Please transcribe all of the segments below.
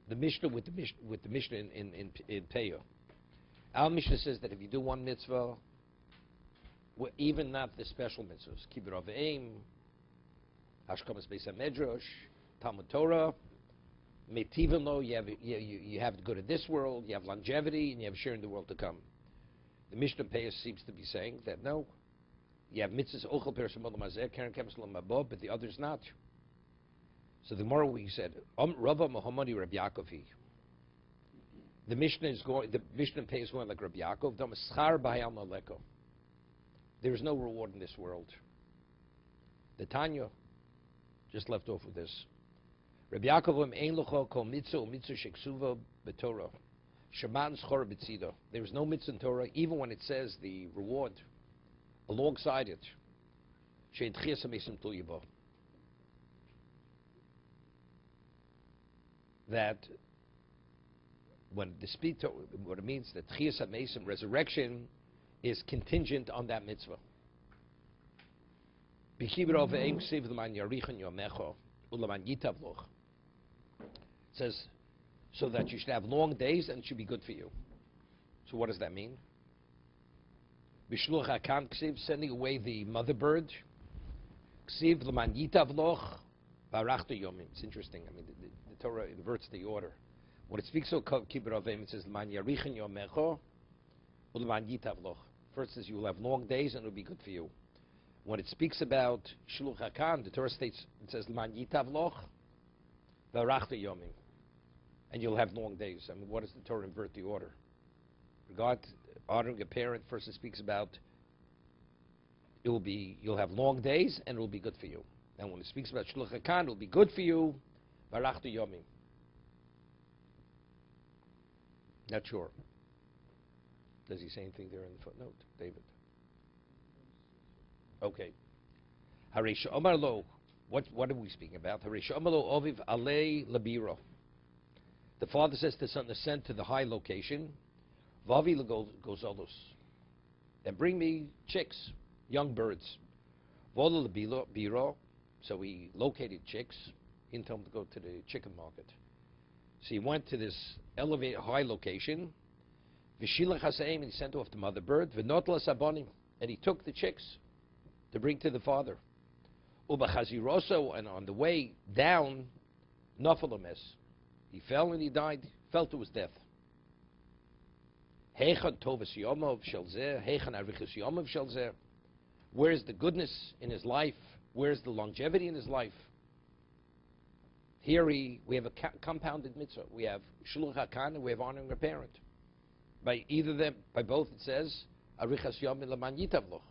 the Mishnah with the Mishnah in Peah. Our Mishnah says that if you do one mitzvah, even not the special mitzvahs, kibbur avim, hashkamas beis hamedrash, Talmud Torah, metivim lo, you have the good of this world, you have longevity, and you have share in the world to come. The Mishnah Peah seems to be saying that no, you have mitzvahs ochel persimol mazeh karen kemes lo mabov, but the others not. So the Gemara we said Rava Muhammadi Rabbi Yaakovi. The Mishnah is going. The Mishnah Peah is going like Rabbi Yaakov. Damaschar b'hayal maleko. There is no reward in this world. The Tanya just left off with this. Rabbi Yaakov ein locho kol mitzvah mitzvah sheksuva b'Torah. Shaman schor b'tzido. There is no mitzvah in Torah, even when it says the reward alongside it. Shein tchias hamesim tulibo. That when the speak to, what it means that tchias hamesim, resurrection, is contingent on that mitzvah. It says so that you should have long days and it should be good for you. So what does that mean? Bishluch hakan ksiv, sending away the mother bird. Ksiv l'man yitav loch barachta yomim. It's interesting. I mean, the Torah inverts the order. When it speaks of kibbur avim, it says l'man yarichen yomecho u'l'man yitav loch. First it says you will have long days and it will be good for you. When it speaks about shluch hakan, the Torah states, it says l'man yitav loch barachta yomim, and you'll have long days. I mean, what does the Torah invert the order? Regard honoring a parent, first it speaks about you'll have long days and it will be good for you. And when it speaks about shluch hakan, it will be good for you, barachta yomim. Not sure. Does he say anything there in the footnote, David? Okay. Haresh Omar Lo. What are we speaking about? Haresh Omar Lo Oviv Alei Labiro. The father says to the son, ascend to the high location. Vavi Gozolos. Then bring me chicks, young birds. Vola Biro. So he located chicks. He didn't tell him to go to the chicken market. So he went to this elevated high location. V'shilach haseim, and he sent off the mother bird. V'notla sabonim, and he took the chicks to bring to the father. Ubachaziroso, and on the way down, nafalames, he fell and he died. Fell to his death. Heichan tovas yomov shelzeh, heichan arichas yomov shelzeh. Where's the goodness in his life? Where's the longevity in his life? Here we have a compounded mitzvah. We have shluch hakan and we have honoring a parent. By both it says arichas yomim laman yitav loch,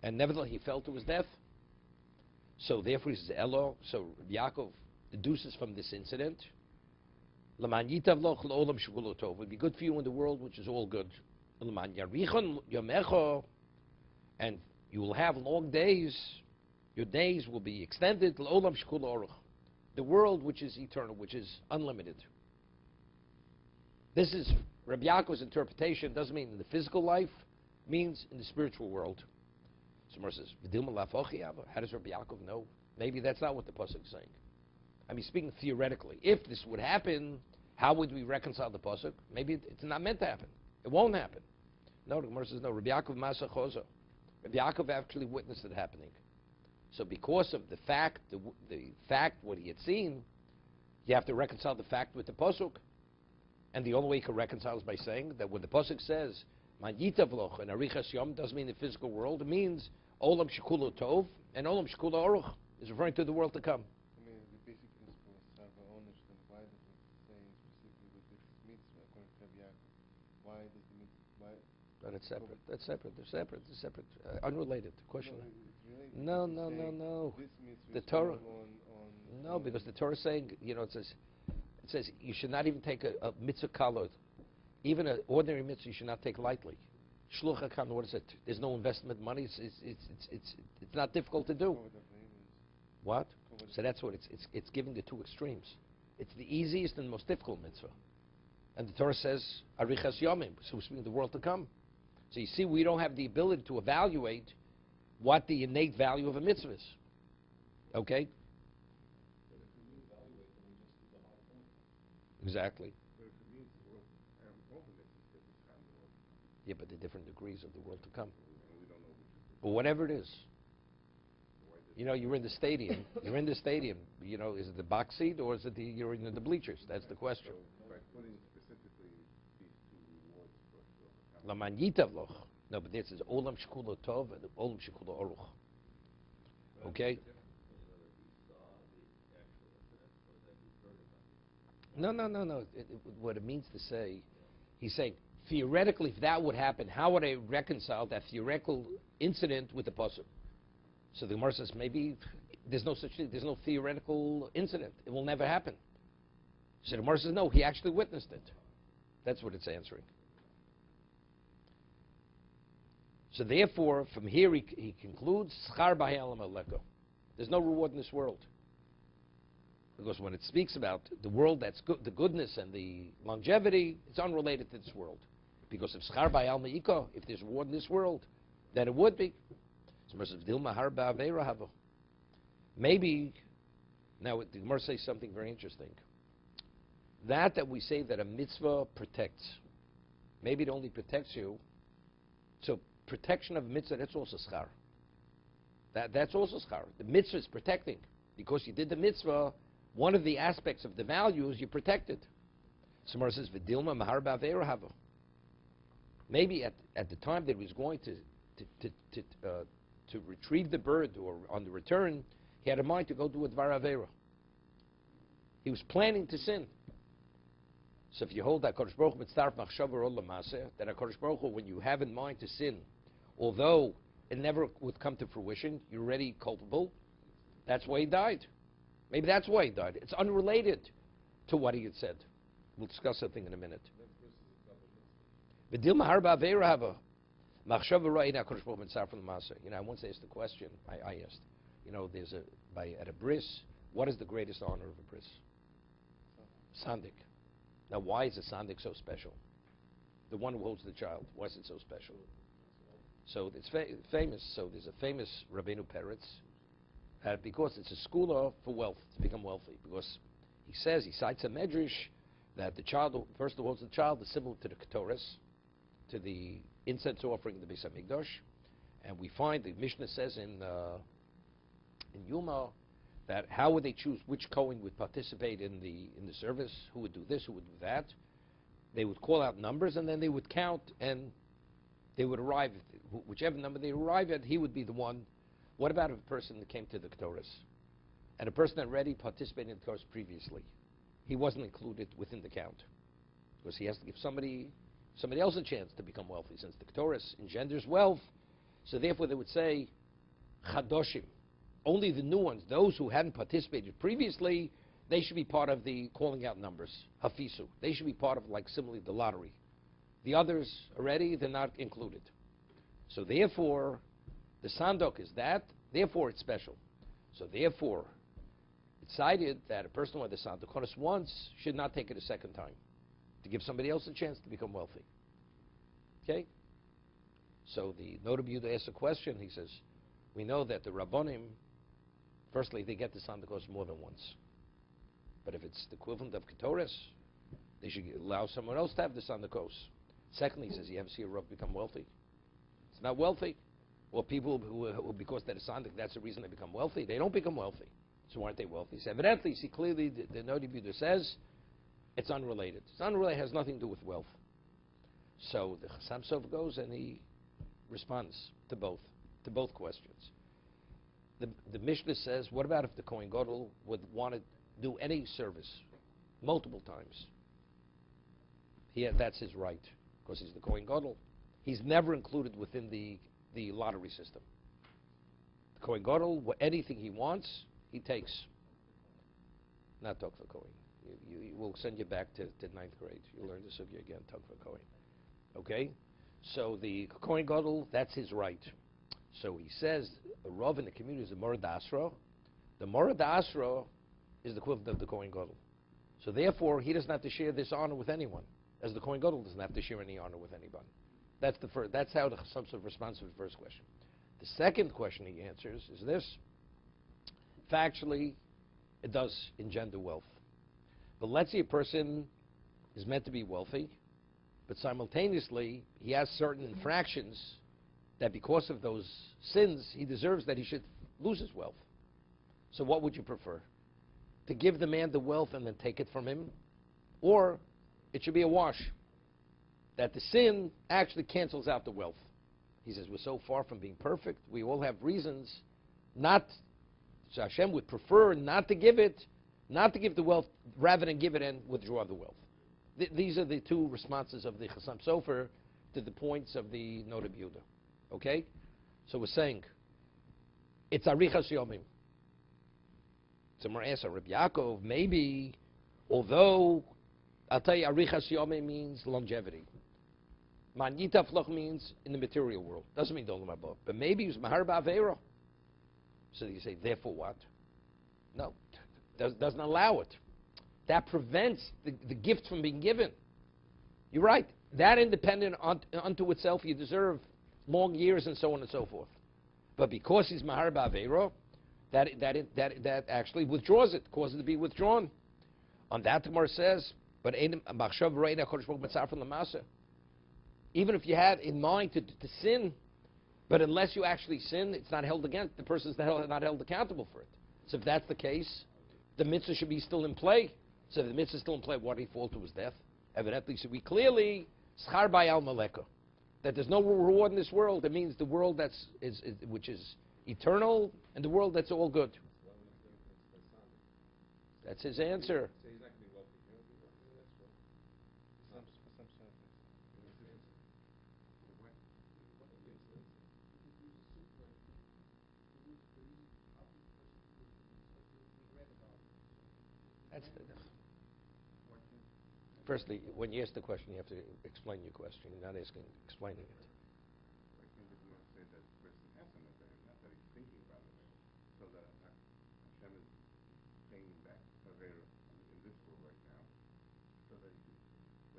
and nevertheless he fell to his death. So therefore he says Elo. So Yaakov deduces from this incident, laman yitav loch leolam shekulo tov. It would be good for you in the world which is all good. Laman yarichon yomecho, and you will have long days. Your days will be extended. Leolam shekulo oruch. The world which is eternal, which is unlimited. This is Rabbi Yaakov's interpretation. Doesn't mean in the physical life, means in the spiritual world. Someone says, how does Rabbi Yaakov know? Maybe that's not what the pasuk is saying. I mean, speaking theoretically, if this would happen, how would we reconcile the pasuk? Maybe it's not meant to happen. It won't happen. No, the Gemara says no. Rabbi Yaakov Masa Chozo. Rabbi Yaakov actually witnessed it happening. So because of the fact, what he had seen, you have to reconcile the fact with the pasuk. And the only way you can reconcile is by saying that when the pasuk says "Man yitav loch" and arichas yom, doesn't mean the physical world. It means olam shekulo tov, and olam shekulo aruch is referring to the world to come. I mean, the basic principle is Sarva Onish, then why does it say specifically with this mitzvah according to Rabbi Yaakov? Why does the mitzvah? Why? But it's separate. That's separate. They're separate. They're separate. Unrelated. The question. No, No. This mitzvah The is Torah. on Because the Torah is saying, it says you should not even take a mitzvah kalot, even an ordinary mitzvah you should not take lightly. Shluch hakan, what is it? There's no investment money. It's not difficult to do. What? So that's what it's giving the two extremes. It's the easiest and most difficult mitzvah. And the Torah says arichas yomim, so we're speaking the world to come. So you see, we don't have the ability to evaluate what the innate value of a mitzvah is. Okay? Exactly. So if it means the world, all the mitzvahs get this kind of world, Yeah, but the different degrees of the world to come. and we don't know which is But whatever it is, so why did you're in the stadium. You're in the stadium. Is it the box seat or is it you're in the bleachers? That's the question. So by putting specifically these two rewards for us to overcome. Laman yitav loch. No, but this is olam shekulo tov and olam shekulo oruch. Okay. No. What it means to say, he's saying theoretically, if that would happen, how would I reconcile that theoretical incident with the pasuk? So the Gemara says maybe there's no such thing. There's no theoretical incident. It will never happen. So the Gemara says no. He actually witnessed it. That's what it's answering. So therefore, from here he concludes, Schar b'ha'olam aleko. There's no reward in this world. Because when it speaks about the world that's good, the goodness and the longevity, it's unrelated to this world. Because if Schar b'ha'olam iko, if there's reward in this world, then it would be. Maybe, now the Gemara says something very interesting. That we say that a mitzvah protects, maybe it only protects you. So protection of mitzvah, that's also schar. That's also schar. The mitzvah is protecting. Because you did the mitzvah, one of the aspects of the value is you protected. So Gemara says, V'dilma mahar ba'aveira hava. Maybe at the time that he was going to retrieve the bird or on the return, he had a mind to go do a dvar aveira. He was planning to sin. So if you hold that HaKadosh Baruch Hu mitzarf machshava or l'maseh, that HaKadosh Baruch Hu, when you have in mind to sin, although it never would come to fruition, you're already culpable, that's why he died. Maybe that's why he died. It's unrelated to what he had said. We'll discuss something in a minute. V'dil mahar ba'aveira hava. I once asked the question, I asked, there's at a bris, what is the greatest honor of a bris? Sandik. Now, why is a sandik so special? The one who holds the child, why is it so special? So it's famous. So there's a famous Rabbeinu Peretz, because it's a schooler for wealth, to become wealthy. Because he cites a medrash, that the child, the person who holds the child, is similar to the Ketores, to the incense offering in the Beis Hamikdash, and we find the Mishnah says in Yuma that how would they choose which Kohen would participate in the service, who would do this, who would do that. They would call out numbers and then they would count and they would arrive, whichever number they arrive at, he would be the one. What about if a person that came to the Ketores and a person that already participated in the Ketores previously? He wasn't included within the count because he has to give somebody else a chance to become wealthy, since the Ketores engenders wealth. So therefore they would say, Chadoshim, only the new ones, those who hadn't participated previously, they should be part of the calling out numbers, Hafisu. They should be part of, like, similarly, the lottery. The others already, they're not included. So therefore, the Sandok is that, therefore it's special. So therefore, it's cited that a person who had the Sandok once should not take it a second time, to give somebody else a chance to become wealthy. Okay? So the Noda B'Yehuda asks a question. He says, we know that the Rabbonim, firstly, they get the Sandakos more than once. But if it's the equivalent of Ketores, they should allow someone else to have the Sandakos. Secondly, he says, you ever see a Rav become wealthy? It's not wealthy. Or people who because they're a Sandak, that's the reason they become wealthy. They don't become wealthy. So aren't they wealthy? So evidently, see clearly, the Noda B'Yehuda says, it's unrelated. It's unrelated, it has nothing to do with wealth. So the Chassam Sof goes and he responds to both questions. The Mishnah says, what about if the Kohen Gadol would want to do any service multiple times? That's his right, because he's the Kohen Gadol. He's never included within the lottery system. The Kohen Gadol, anything he wants, he takes. Not Tokva Kohen. We'll send you back to 9th grade. You'll learn this of you again, Tokva Kohen. Okay? So the Kohen Gadol, that's his right. So he says, the Rav in the community is the Morad Asra. The Morad Asra is the equivalent of the Kohen Gadol. So therefore, he doesn't have to share this honor with anyone, as the Kohen Gadol doesn't have to share any honor with anybody. That's how the Chassam responds to the first question. The second question he answers is this. Factually, it does engender wealth. But let's say a person is meant to be wealthy, but simultaneously he has certain infractions that because of those sins, he deserves that he should lose his wealth. So what would you prefer? To give the man the wealth and then take it from him? Or it should be a wash, that the sin actually cancels out the wealth. He says, we're so far from being perfect, we all have reasons not, so Hashem would prefer not to give it, not to give the wealth, rather than give it and withdraw the wealth. These are the two responses of the Chassam Sofer to the points of the Noda B'Yehuda. Okay? So we're saying, it's Arichas Yomim. Someone asks, Rabbi Yaakov, maybe, although, I'll tell you, Arichas Yomim means longevity. Man Yitafloch means in the material world. Doesn't mean Dolam Haba. But maybe it's Mahar Ba'Aveira. So you say, therefore what? No, doesn't allow it. That prevents the gift from being given. You're right. That independent unto itself, you deserve long years and so on and so forth. But because he's Mahar Ba'Aveira, that actually withdraws it, causes it to be withdrawn. On that, the Gemara says, but even if you had in mind to sin, but unless you actually sin, it's not held against, the person's not held accountable for it. So if that's the case, the mitzvah should be still in play. So if the mitzvah is still in play, why did he fall to his death? Evidently, so we clearly, schar bayal maleka, that there's no reward in this world. It means the world which is eternal and the world that's all good. That's his answer. Firstly, when you ask the question, you have to explain your question. You're not explaining it. I think that we want to say that the person has an affair, not that he's thinking about it. So that Hashem is paying him back affair in this world right now, so that he could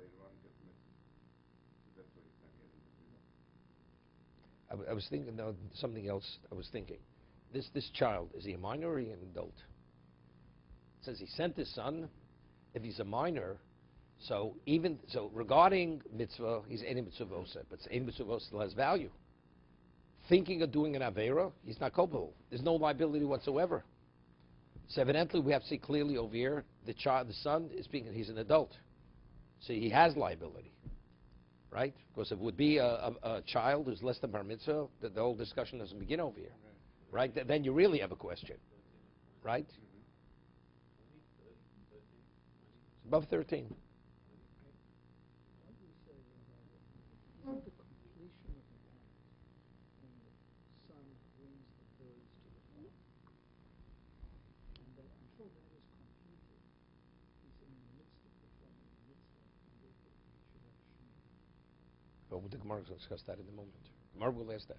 later on get the mitzvah. So that's why he's not getting the mitzvah. I was thinking, no, something else I was thinking. This child, is he a minor or is he an adult? It says he sent his son. If he's a minor, so regarding mitzvah, he's any mitzvah vosa, but any mitzvah vosa still has value. Thinking of doing an avera, he's not culpable. There's no liability whatsoever. So evidently, we have to see clearly over here, the son he's an adult, so he has liability, right? Because if it would be a child who's less than bar mitzvah, the whole discussion doesn't begin over here, right? Then you really have a question, right? Above 13. Isn't the completion of the act when the son brings the birds to the farm? And until that is completed, he's in the midst of performing the mitzvah, and therefore he should have shema. Well, the Gemara will discuss that in a moment. Gemara will ask that.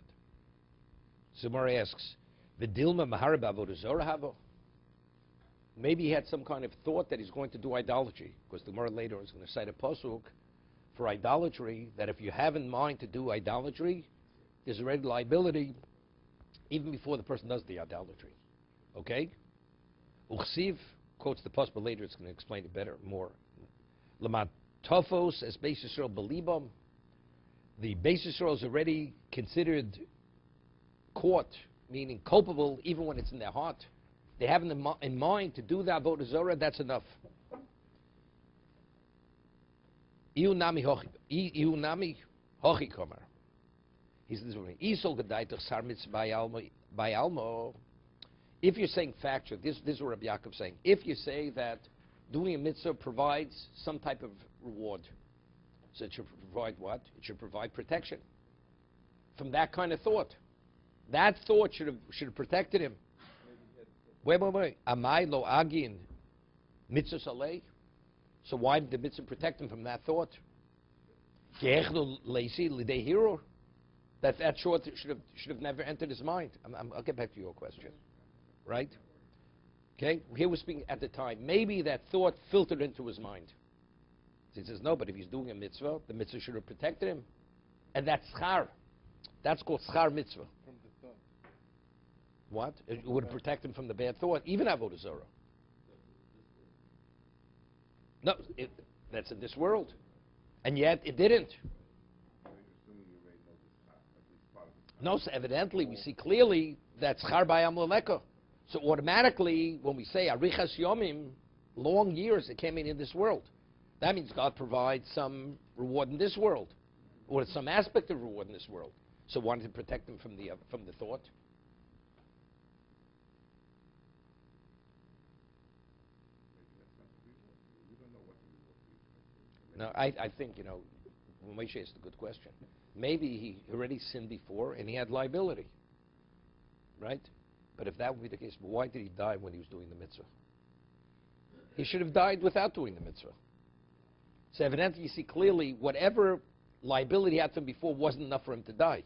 So Gemara asks, "V'dilma mahara b'avodah zorah havo?" Maybe he had some kind of thought that he's going to do idolatry, because the Gemara later is going to cite a pasuk for idolatry, that if you have in mind to do idolatry, there's already liability even before the person does the idolatry. Okay? Uchsiv quotes the pasuk, but later it's going to explain it better, more. Lamat tofos as Beis Yisrael belibam. The Beis Yisrael is already considered caught, meaning culpable, even when it's in their heart. They have in mind to do the avodah zorah, that's enough. Iu nami hochi komer. He says, Isol gedaitach sar mitzvah by almo. If you're saying factual, this is what Rabbi Yaakov is saying. If you say that doing a mitzvah provides some type of reward, so it should provide what? It should provide protection from that kind of thought. That thought should have protected him. Wait. Amai lo agin mitzvah saleh. So why did the mitzvah protect him from that thought? That thought should have never entered his mind. I'll get back to your question. Right? Okay? Here we're speaking at the time. Maybe that thought filtered into his mind. So he says, no, but if he's doing a mitzvah, the mitzvah should have protected him. And that's schar. That's called schar mitzvah. From the thought. What? It would protect him from the bad thought, even avodah zorah. No, That's in this world. And yet it didn't. Assuming you already know this, at least part of this. No, so evidently we see clearly that schar bayam leleko. So automatically, when we say arichas yomim, long years, it came in this world. That means God provides some reward in this world, or some aspect of reward in this world. So wanted to protect them from the thought. Maybe that's not the reward. We don't know what the reward is. No, I think, Moshe asked a good question. Maybe he already sinned before and he had liability, right? But if that would be the case, why did he die when he was doing the mitzvah? He should have died without doing the mitzvah. So evidently you see clearly whatever liability he had from before wasn't enough for him to die.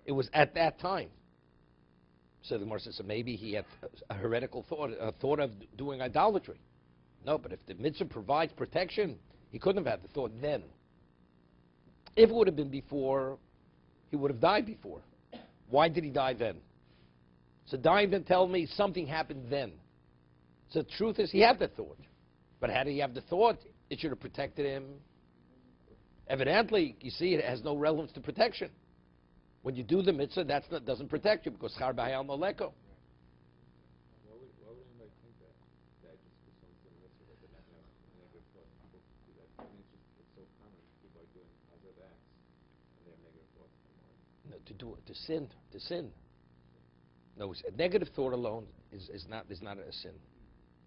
It was at that time. So the Gemara says, so maybe he had a heretical thought, a thought of doing idolatry. No, but if the mitzvah provides protection, he couldn't have had the thought then. If it would have been before, he would have died before. Why did he die then? So dying then tell me something happened then. So the truth is he had the thought. But how did he have the thought? It should have protected him. Evidently, you see, it has no relevance to protection. When you do the mitzvah, that doesn't protect you because char b'hayal moleko. Why would anybody think that? That just because someone's doing a mitzvah, that they're not going to have negative thoughts. People do that. I mean, it's so common. People are doing positive acts, and they have negative thoughts in their mind. No, to sin. No, a negative thought alone is not a sin.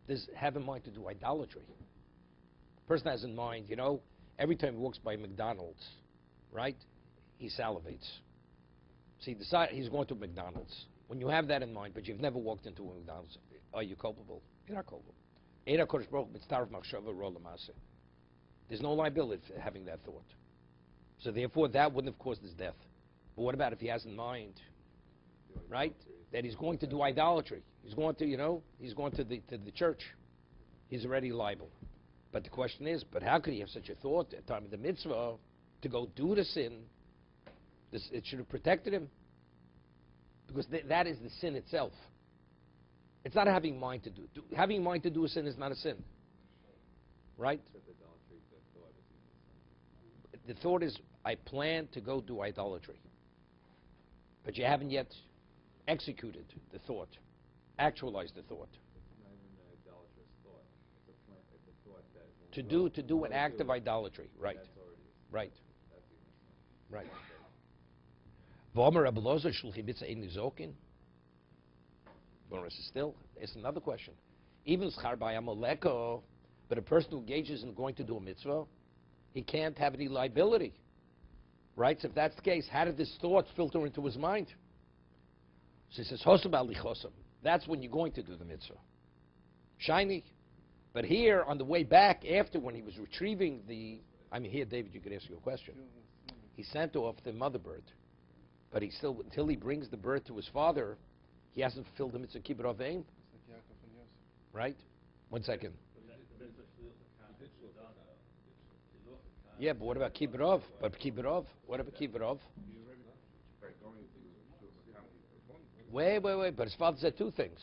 This have in mind to do idolatry. Person has in mind, every time he walks by McDonald's, right, he salivates. See, he's going to McDonald's. When you have that in mind, but you've never walked into a McDonald's, are you culpable? You're not culpable. There's no liability for having that thought. So therefore, that wouldn't have caused his death. But what about if he has in mind, right, that he's going to do idolatry? He's going to, he's going to the church. He's already liable. But the question is, but how could he have such a thought at the time of the mitzvah to go do the sin? It should have protected him. Because that is the sin itself. It's not having mind to do. Having mind to do a sin is not a sin. Right? The thought is, I plan to go do idolatry. But you haven't yet executed the thought, actualized the thought. It's not even an idolatrous thought. It's a thought that To do an act of idolatry. Right. That's already Right. that's even Right. V'omer Rabbi Lozer shulchi mitzvah ein nizokin. Still, it's another question. Even schar bayam oleko, but a person who engages in going to do a mitzvah, he can't have any liability. Right? So if that's the case, how did this thought filter into his mind? So he says, Hosam al lichosam. That's when you're going to do the mitzvah. Shiny. But here, on the way back, after when he was retrieving here, David, you could ask your question. He sent off the mother bird. But he still, until he brings the bird to his father, he hasn't fulfilled the mitzvah kibbutz aveim. Right? 1 second. Yeah, but what about kibbutz? But kibbutz? What about kibbutz? Wait. But his father said two things.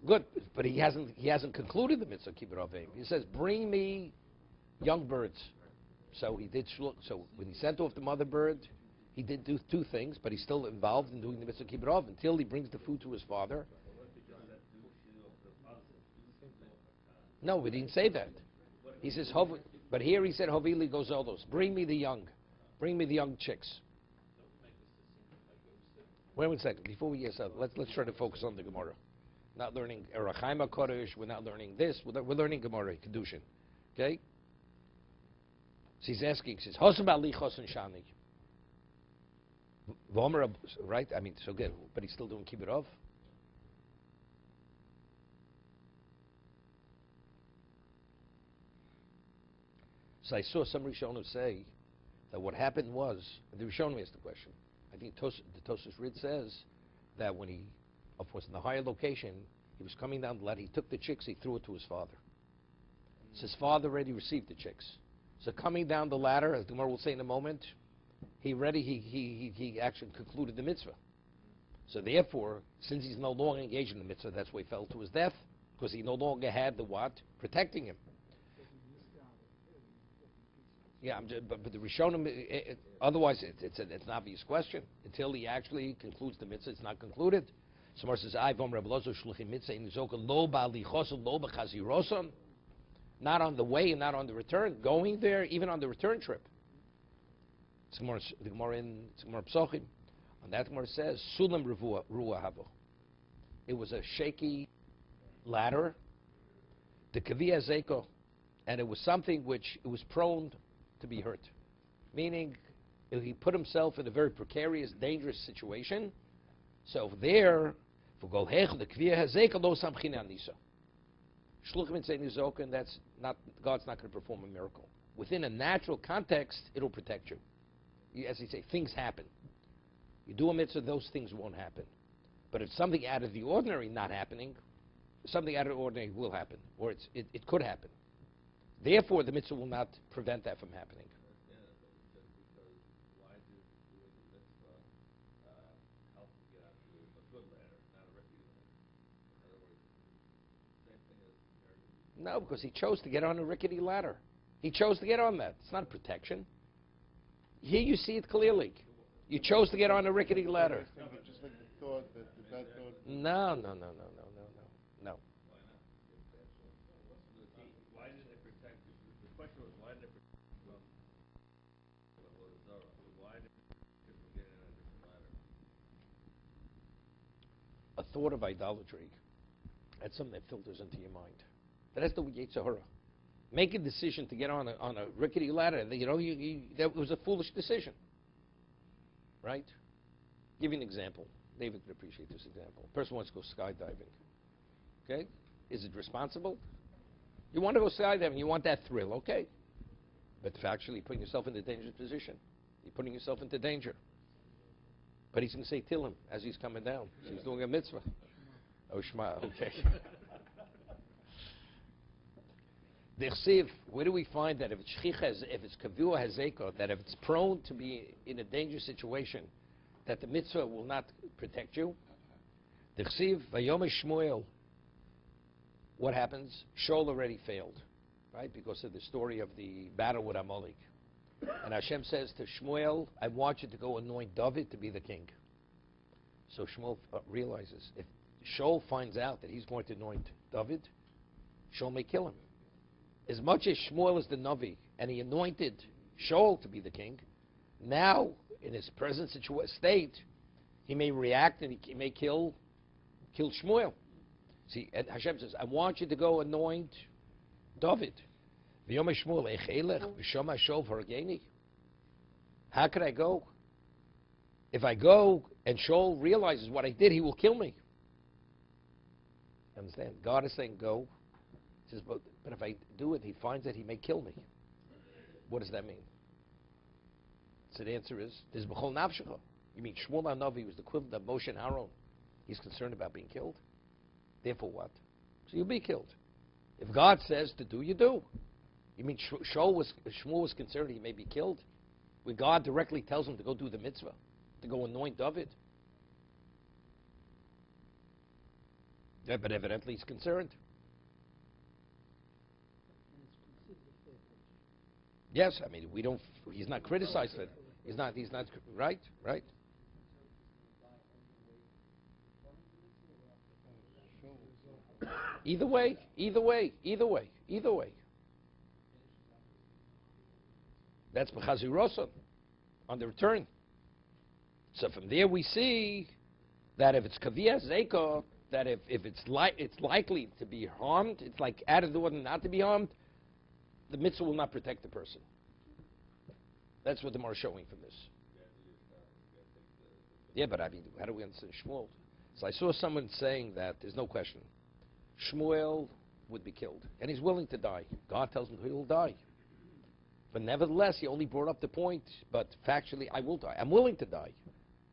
Good, but he hasn't concluded the mitzvah kibbutz aveim. He says, "Bring me young birds." So he did. So when he sent off the mother bird, he did do two things, but he's still involved in doing the mitzvah kibbutz until he brings the food to his father. No, we didn't say that. He says, but here he said, "Hovili gozolos." Bring me the young chicks. Wait 1 second. Before we get started, let's try to focus on the Gemara. Not learning Erachaim HaKodesh. We're not learning this. We're learning Gemara, kiddushin. Okay. So he's asking. He says, "Hosam ali chosin shani." Right? I mean, so good. But he's still doing kibbutz. So I saw some Rishonim say that what happened was, the Rishonim asked the question. I think the Tosfos Rid says that when he, of course, in the higher location, he was coming down the ladder, he took the chicks, he threw it to his father. So his father already received the chicks. So coming down the ladder, as the Gemara will say in a moment, he actually concluded the mitzvah. So therefore, since he's no longer engaged in the mitzvah, that's why he fell to his death, because he no longer had the what? Protecting him. Yeah, but the Rishonim, otherwise it's an obvious question. Until he actually concludes the mitzvah, it's not concluded. Somewhere says, not on the way and not on the return, going there, even on the return trip. It's the Gemara in Psochim. On that Gemara says, Sulam Ruah Habo. It was a shaky ladder, the Kaviyah Zeko, and it was something which it was prone to be hurt. Meaning, he put himself in a very precarious, dangerous situation. So there, for Golhech, the Kaviyah Zeko, lo samchina nisa. Shluchim and say nizoka, and that's not, God's not going to perform a miracle. Within a natural context, it'll protect you. As he say, things happen. You do a mitzvah, those things won't happen. But if something out of the ordinary not happening, something out of the ordinary will happen, or it could happen. Therefore, the mitzvah will not prevent that from happening. No, because he chose to get on a rickety ladder. He chose to get on that. It's not protection. Here you see it clearly. You chose to get on a rickety ladder. Just like the thought that the bad thought. No. Why did it protect? The question was, why did it protect from why did it from getting on a different ladder? A thought of idolatry. That's something that filters into your mind. That's the Yetzer Hara. Make a decision to get on a rickety ladder. That was a foolish decision, right? Give you an example. David could appreciate this example. A person wants to go skydiving. Okay, is it responsible? You want to go skydiving. You want that thrill. Okay, but factually, you're putting yourself in a dangerous position. You're putting yourself into danger. But he's going to say Tillim as he's coming down. So he's doing a mitzvah. Oh, Shema. Okay. The Chsiv, where do we find that if it's Shchicha, if it's Kavua Hazeko, that if it's prone to be in a dangerous situation, that the mitzvah will not protect you? The Chsiv, Vayom Shmuel, what happens? Shaul already failed, right? Because of the story of the battle with Amalek. And Hashem says to Shmuel, I want you to go anoint David to be the king. So Shmuel realizes, if Shaul finds out that he's going to anoint David, Shaul may kill him. As much as Shmuel is the Navi, and he anointed Shaul to be the king, now, in his present state, he may react and he may kill Shmuel. See, and Hashem says, I want you to go anoint David. How could I go? If I go and Shaul realizes what I did, he will kill me. Understand? God is saying, go. He says, but if I do it, he finds that he may kill me. What does that mean? So the answer is, there's B'chol Nafshecha. You mean Shmuel HaNavi was the equivalent of Moshe and Aaron. He's concerned about being killed. Therefore what? So you'll be killed. If God says to do, you do. You mean Shmuel was concerned he may be killed? Where God directly tells him to go do the mitzvah, to go anoint David. Yeah, but evidently he's concerned. Yes, I mean, he's not criticized it. He's not, right? Either way. That's B'chazirosan, on the return. So from there we see that if it's Kaviyah Zeko, that if it's likely to be harmed, it's like out of the ordinary not to be harmed, the mitzvah will not protect the person. That's what the Gemara is showing from this. Yeah, but I mean, how do we understand Shmuel? So I saw someone saying that there's no question. Shmuel would be killed, and he's willing to die. God tells him he will die. But nevertheless, he only brought up the point, but factually, I will die. I'm willing to die.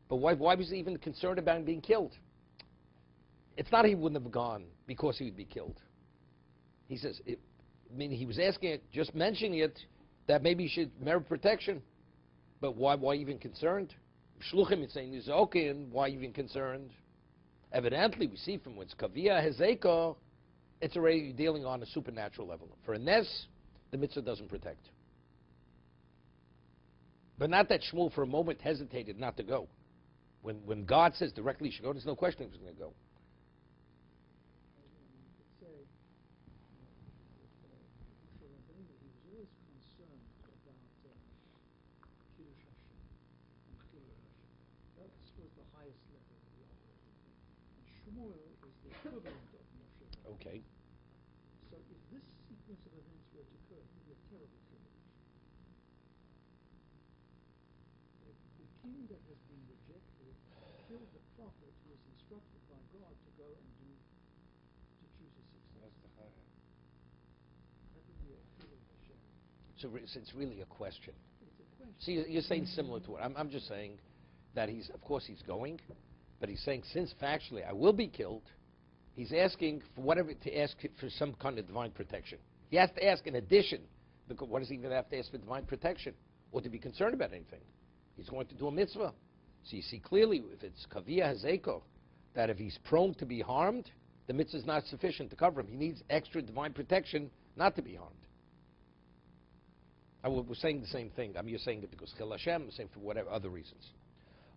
But why was he even concerned about him being killed? It's not he wouldn't have gone because he would be killed. He says, he was asking it, just mentioning it, that maybe he should merit protection. But why even concerned? Shluchim is saying, okay, and why even concerned? Evidently, we see from what's Kaviyah Hezeko, it's already dealing on a supernatural level. For a Nes, the mitzvah doesn't protect. But not that Shmuel for a moment hesitated not to go. When God says directly you should go, there's no question he was going to go. You could say Moshe Rabbeinu, he was always concerned about kiddush Hashem and chilul Hashem. This was the highest level that he operated. And Shmuel is the equivalent of Moshe Rabbeinu. Okay. So if this sequence of events were to occur, it would be a terrible chilul Hashem. The king that has been rejected killed the prophet who was instructed by God to go and to choose a successor. That would be a chilul Hashem. So it's really a question. It's a question. See, you're saying similar to it. I'm just saying that of course he's going, but he's saying since factually I will be killed, he's asking for whatever, to ask for some kind of divine protection. He has to ask in addition, because what does he even have to ask for divine protection? Or to be concerned about anything? He's going to do a mitzvah. So you see clearly, if it's kaviyah hazeko, that if he's prone to be harmed, the mitzvah is not sufficient to cover him. He needs extra divine protection not to be harmed. We're saying the same thing. You're saying it because Chil Hashem, same for whatever other reasons.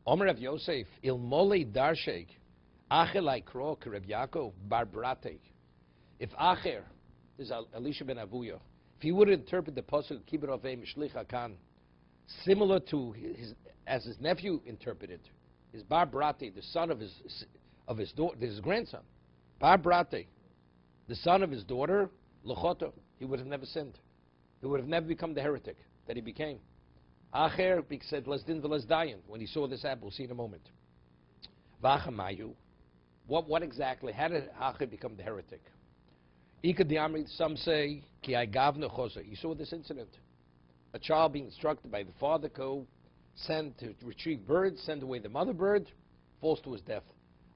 Omer Rav Yosef, il mole darsheg, acher laikro Rav Yaakov bar brate. If acher, this is Elisha ben Avuya, if he would interpret the pasuk Kibbur Avei Mishlich Hakan, similar to as his nephew interpreted, his bar brate, the son of his daughter, his grandson, bar brate, the son of his daughter, lochoto, he would have never sinned. He would have never become the heretic that he became. Acher said, "Lesdin v'lesdayin." When he saw this apple, we'll see in a moment. V'achamayu. What exactly? How did Acher become the heretic? Ika diamri. Some say ki agavna chosa. You saw this incident. A child being instructed by the father to send to retrieve birds, send away the mother bird, falls to his death.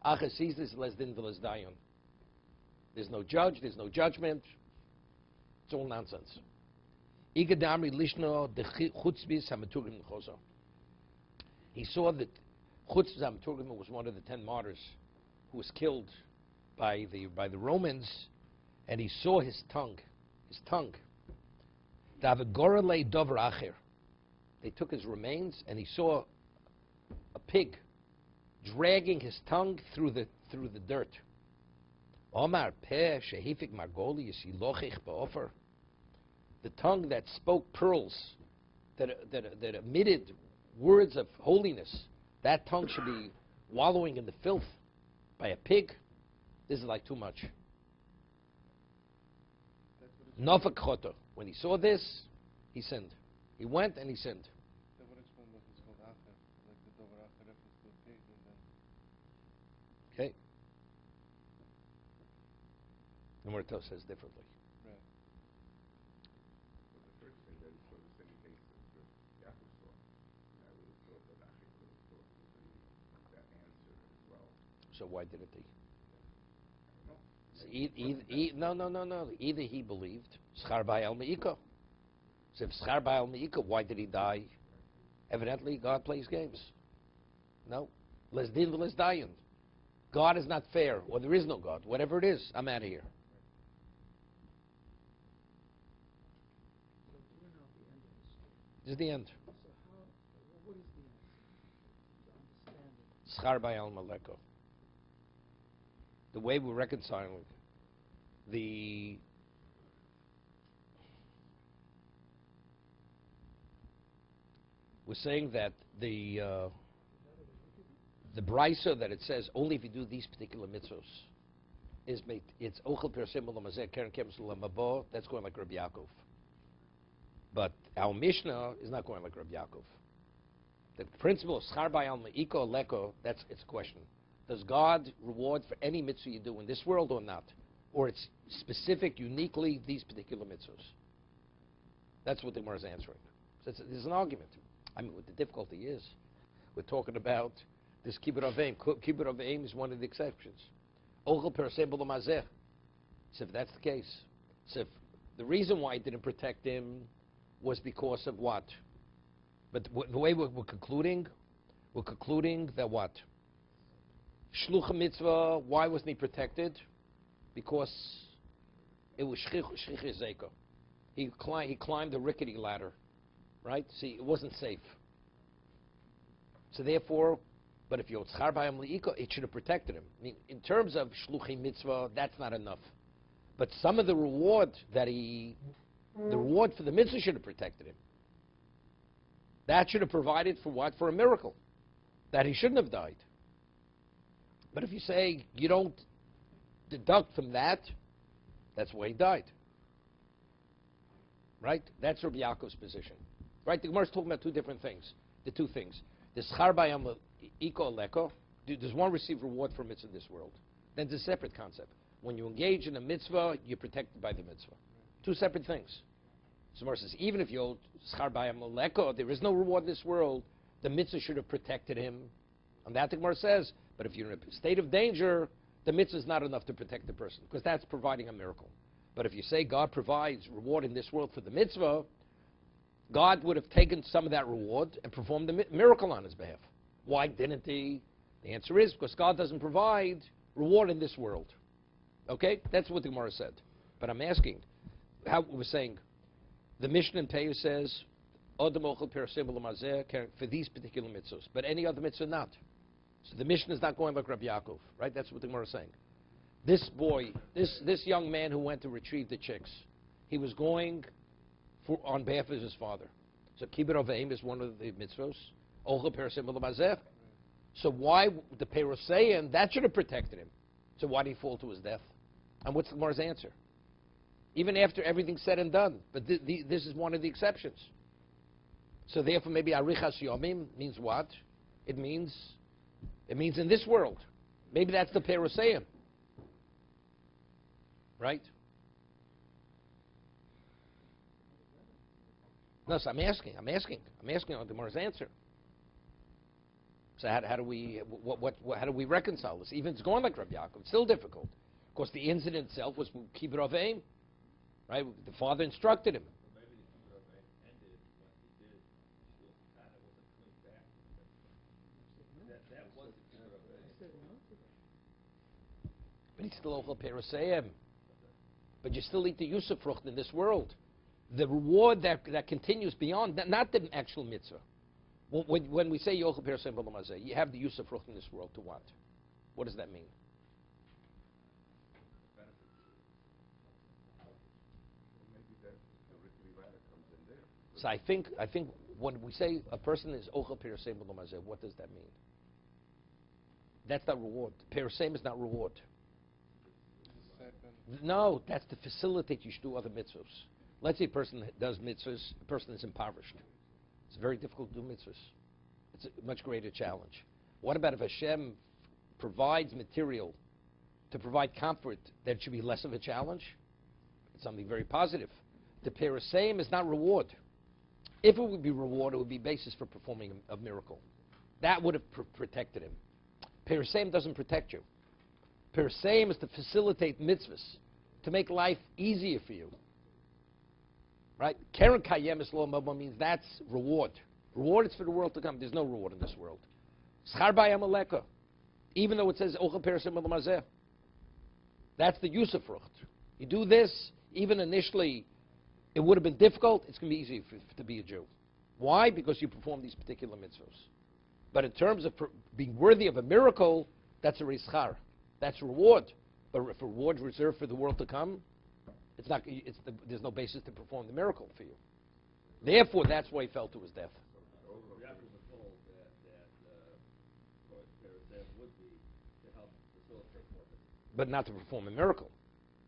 Acher sees this, lesdin v'lesdayin. There's no judge. There's no judgment. It's all nonsense. He saw that Chutzpis HaMeturgim was one of the 10 martyrs who was killed by the Romans, and he saw his tongue. They took his remains, and he saw a pig dragging his tongue through the dirt. Omar peh shehifik margoli yisilochich ba'ofer. The tongue that spoke pearls, that emitted words of holiness, that tongue should be wallowing in the filth by a pig. This is like too much. Nofak choto. When he saw this, he sinned. He went and he sinned. That would explain what it's called acher, like the dover acher reference to a pig, and then. Okay. The Gemara says differently. Right. But the first thing that he saw, the same thing that Yaakov saw. I would have thought that Acher could have thought that answer as well. So why didn't he? I don't know. No. Either he believed schar b'al me'iko. So if schar b'al me'iko, why did he die? Evidently, God plays games. No, lesdin v'lesdayin. God is not fair, or there is no God. Whatever it is, I'm out of here. So we're now at the end of the story. This is the end. So what is the answer to understand it? Schar b'al maleko. The way we're reconciling we're saying that the brisa that it says only if you do these particular mitzvos is made. It's ochel persim l'mazeh keren kemes l'mabo. That's going like Rabbi Yaakov. But our Mishnah is not going like Rabbi Yaakov. The principle of schar b'al me'iko leko. It's a question. Does God reward for any mitzvah you do in this world or not? Or it's specific, uniquely, these particular mitzvahs? That's what the Gemara is answering. So there's an argument. I mean, what the difficulty is, we're talking about this kibbur aveim. Kibbur aveim is one of the exceptions. Ochel peraseh b'lo. So if that's the case, so if the reason why it didn't protect him was because of what? But the way we're concluding that what? Shlucha mitzvah, why wasn't he protected? Because it was shchich zeko. He climbed a rickety ladder, right? See, it wasn't safe. So therefore, but if you're tzchar b'ayam li'iko, it should have protected him. I mean, in terms of shluchim mitzvah, that's not enough. But some of the reward the reward for the mitzvah should have protected him. That should have provided for what? For a miracle. That he shouldn't have died. But if you say you don't deduct from that, that's why he died. Right? That's Rabbi Yaakov's position. Right? The Gemara is talking about two different things. The two things. The schar b'ayam iko leko. Does one receive reward for a mitzvah in this world? Then it's a separate concept. When you engage in a mitzvah, you're protected by the mitzvah. Two separate things. So Gemara says, even if you're schar b'ayam leko, there is no reward in this world, the mitzvah should have protected him. And that the Gemara says, but if you're in a state of danger, the mitzvah is not enough to protect the person, because that's providing a miracle. But if you say God provides reward in this world for the mitzvah, God would have taken some of that reward and performed the miracle on his behalf. Why didn't he? The answer is because God doesn't provide reward in this world. Okay? That's what the Gemara said. But I'm asking, how we're saying, the Mishnah in Peyu says, for these particular mitzvahs, but any other mitzvah not. So the Mishnah is not going like Rabbi Yaakov, right? That's what the Gemara is saying. This boy, this young man who went to retrieve the chicks, he was going on behalf of his father. So kibbut aveim is one of the mitzvahs. Ochel parasim l'mazeh. So why the parosayim, that should have protected him. So why did he fall to his death? And what's the Gemara's answer? Even after everything's said and done, but this is one of the exceptions. So therefore, maybe arichas yomim means what? It means in this world. Maybe that's the parosayim. Right? No, so I'm asking on the Gemara's answer. So how do we how do we reconcile this? Even if it's going like Rabbi Yaakov, it's still difficult. Of course, the incident itself was kibbut aveim, right? The father instructed him. Maybe the kibbut aveim ended when he did shul kana wasn't coming back. That was the kibbut aveim. But he's still ochel perosayim. But you still eat the Yusuf frucht in this world. The reward that continues beyond, not the actual mitzvah. When we say yochel perosayim b'lamazeh, you have the Yusuf frucht in this world to what? What does that mean? So I think when we say a person is ochel perosayim b'lamazeh, what does that mean? That's not reward. Perosayim is not reward. No, that's to facilitate you to do other mitzvahs. Let's say a person does mitzvahs, a person is impoverished. It's very difficult to do mitzvahs. It's a much greater challenge. What about if Hashem provides material to provide comfort, that it should be less of a challenge? It's something very positive. The parasayim is not reward. If it would be reward, it would be basis for performing a miracle. That would have protected him. Parasayim doesn't protect you. Parasayim is to facilitate mitzvahs, to make life easier for you. Right? Keren kayem is lo means that's reward. Reward is for the world to come. There's no reward in this world. Schar b'ayam aleka. Even though it says ochel parasayim l'mazeh. That's the Yusuf frucht. You do this, even initially, it would have been difficult. It's going to be easy to be a Jew. Why? Because you perform these particular mitzvahs. But in terms of being worthy of a miracle, that's a rischar. That's reward. But if reward reserved for the world to come, there's no basis to perform the miracle for you. Therefore, that's why he fell to his death. But not to perform a miracle,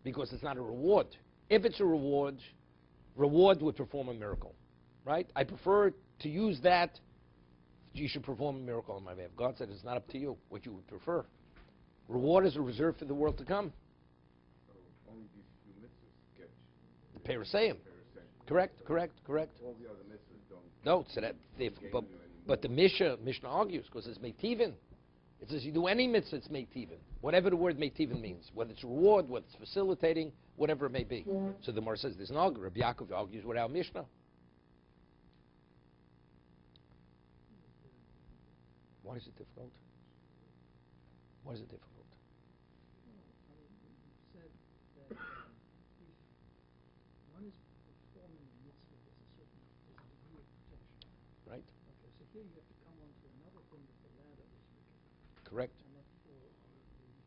because it's not a reward. If it's a reward would perform a miracle, right? I prefer to use that. You should perform a miracle on my behalf. God said it's not up to you what you would prefer. Reward is reserved for the world to come. So only these few mitzvahs get The parasayim. Correct. All the other mitzvahs don't. No, so that but the Mishnah argues because it's meitivin. It says you do any mitzvah, it's meitivin. Whatever the word meitivin means, whether it's reward, whether it's facilitating, whatever it may be. So the Gemara says there's an argument. Rabbi Yaakov argues with our Mishnah. Why is it difficult? Why is it difficult? You said that if one is performing a mitzvah, there's a degree of protection. Right? Okay, so here you have to come on to another thing Correct?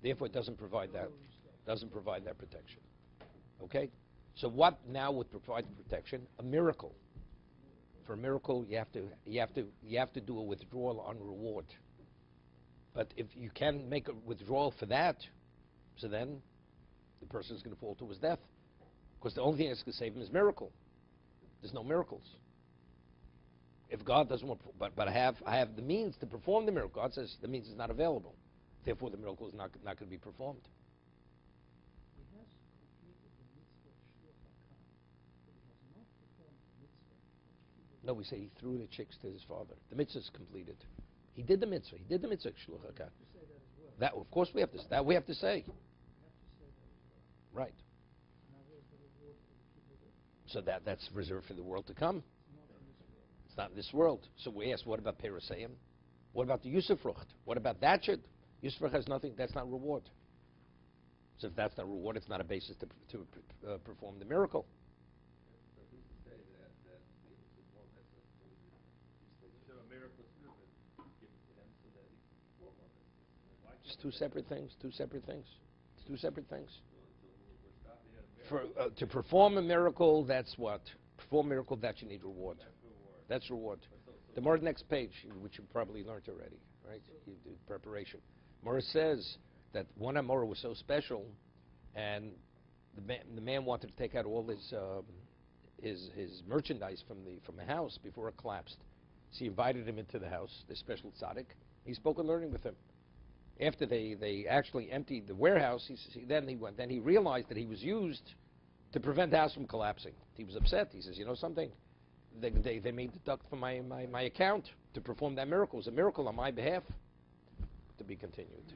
Therefore, it doesn't provide that protection. Okay? So what now would provide protection? A miracle. For a miracle, you have to do a withdrawal on reward. But if you can make a withdrawal for that, so then the person is going to fall to his death, because the only thing that's going to save him is miracle. There's no miracles. If God doesn't want, but I have the means to perform the miracle. God says the means is not available. Therefore, the miracle is not going to be performed. He has completed the mitzvah of Shluch HaKam, but he has not performed the mitzvah of Kibbutz. No, we say he threw the chicks to his father. The mitzvah is completed. He did the mitzvah. He did the mitzvah of Shluch HaKam. You say that as well. That, of course, we have to. That we have to say. You have to say that as well. Right. Now where's the reward for the Kibbutz? So that's reserved for the world to come. It's not in this world. It's not in this world. So we ask, what about Perusayim? What about the Yusufrucht? What about that shit? Yusufrucht has nothing. That's not reward. So if that's not reward, it's not a basis to perform the miracle. But who's to say that maybe it's a more mitzvah? So a miracle is good, but give it to him so that he can perform more mitzvahs. Why It's can't two separate things. Two separate things. It's two separate things. So we're stopping at a miracle. To perform a miracle, that's what? Perform a miracle, that you need reward. That's reward. That's reward. The more next page, which you probably learned already, right? You did preparation. Mora says that one Amora was so special, and the man wanted to take out all his merchandise from the house before it collapsed. So he invited him into the house, the special tzaddik. He spoke of learning with him. After they actually emptied the warehouse, then he realized that he was used to prevent the house from collapsing. He was upset. He says, you know something? They may deduct from my account to perform that miracle. It was a miracle on my behalf. To be continued.